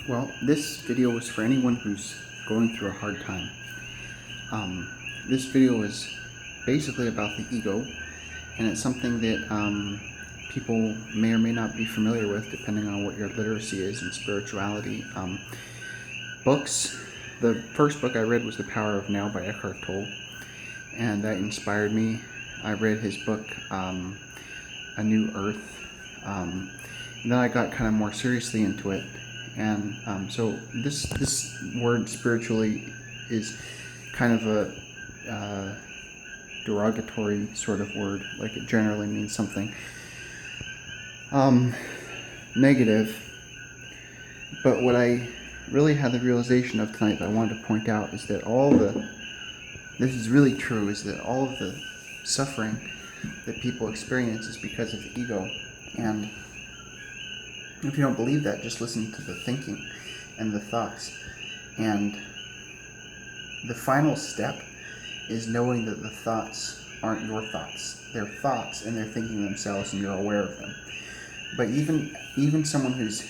Well, this video was for anyone who's going through a hard time. This video is basically about the ego, and it's something that people may or may not be familiar with depending on what your literacy is in spirituality. Books. The first book I read was The Power of Now by Eckhart Tolle, and that inspired me. I read his book, A New Earth. And then I got kind of more seriously into it. And so this word spiritually is kind of a derogatory sort of word. Like, it generally means something negative. But what I really had the realization of tonight that I wanted to point out is that this is really true, is that all of the suffering that people experience is because of the ego. And if you don't believe that, just listen to the thinking and the thoughts. And the final step is knowing that the thoughts aren't your thoughts. They're thoughts, and they're thinking themselves, and you're aware of them. But even someone who's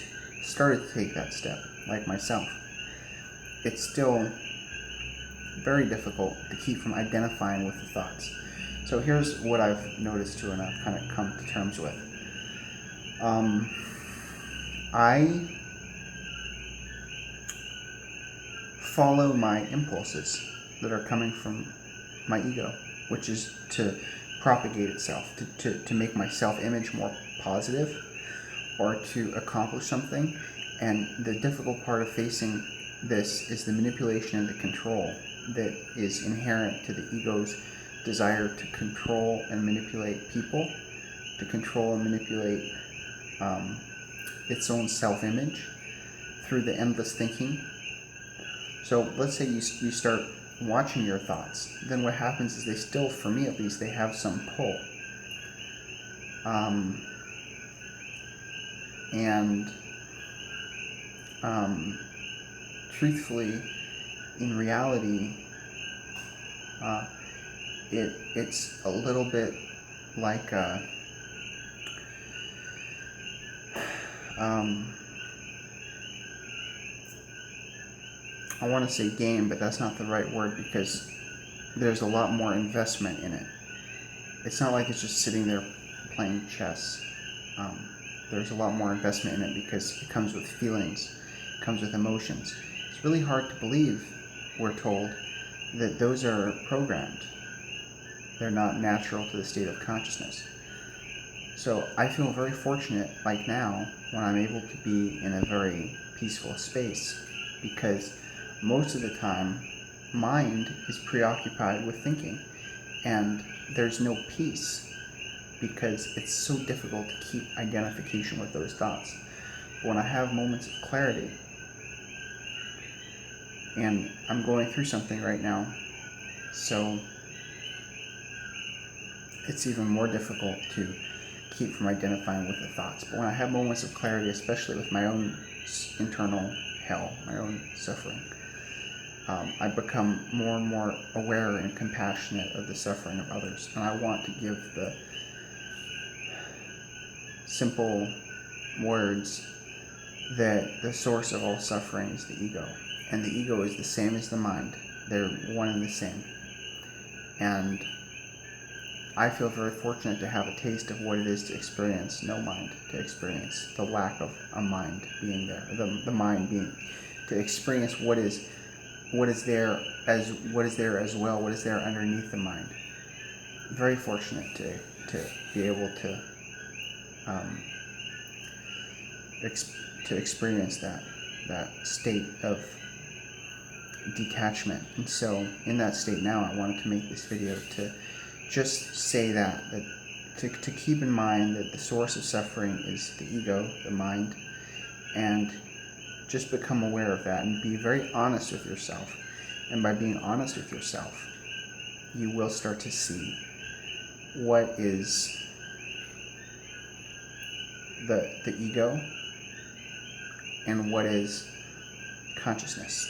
started to take that step, like myself, it's still very difficult to keep from identifying with the thoughts. So here's what I've noticed too, and I've kind of come to terms with. I follow my impulses that are coming from my ego, which is to propagate itself, to make my self-image more positive, or to accomplish something. And the difficult part of facing this is the manipulation and the control that is inherent to the ego's desire to control and manipulate people, to control and manipulate its own self-image through the endless thinking. So let's say you start watching your thoughts. Then what happens is they still, for me at least, they have some pull. Truthfully, in reality, it's a little bit like I want to say game, but that's not the right word, because there's a lot more investment in it. It's not like it's just sitting there playing chess. There's a lot more investment in it because it comes with feelings, it comes with emotions. It's really hard to believe, we're told, that those are programmed. They're not natural to the state of consciousness. So I feel very fortunate, like now, when I'm able to be in a very peaceful space, because most of the time, mind is preoccupied with thinking, and there's no peace because it's so difficult to keep identification with those thoughts. But when I have moments of clarity, and I'm going through something right now, so it's even more difficult to keep from identifying with the thoughts. But when I have moments of clarity, especially with my own internal hell, my own suffering, I become more and more aware and compassionate of the suffering of others. And I want to give the simple words that the source of all suffering is the ego. And the ego is the same as the mind. They're one and the same. And I feel very fortunate to have a taste of what it is to experience no mind, to experience the lack of a mind being there, the mind being, to experience what is there as well, what is there underneath the mind. Very fortunate to be able to experience that state of detachment. And so in that state now, I wanted to make this video to just say that to keep in mind that the source of suffering is the ego, the mind, and just become aware of that and be very honest with yourself. And by being honest with yourself, you will start to see what is the ego and what is consciousness.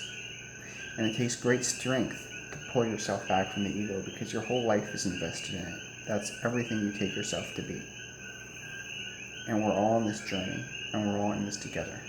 And it takes great strength to pull yourself back from the ego, because your whole life is invested in it. That's everything you take yourself to be. And we're all on this journey, and we're all in this together.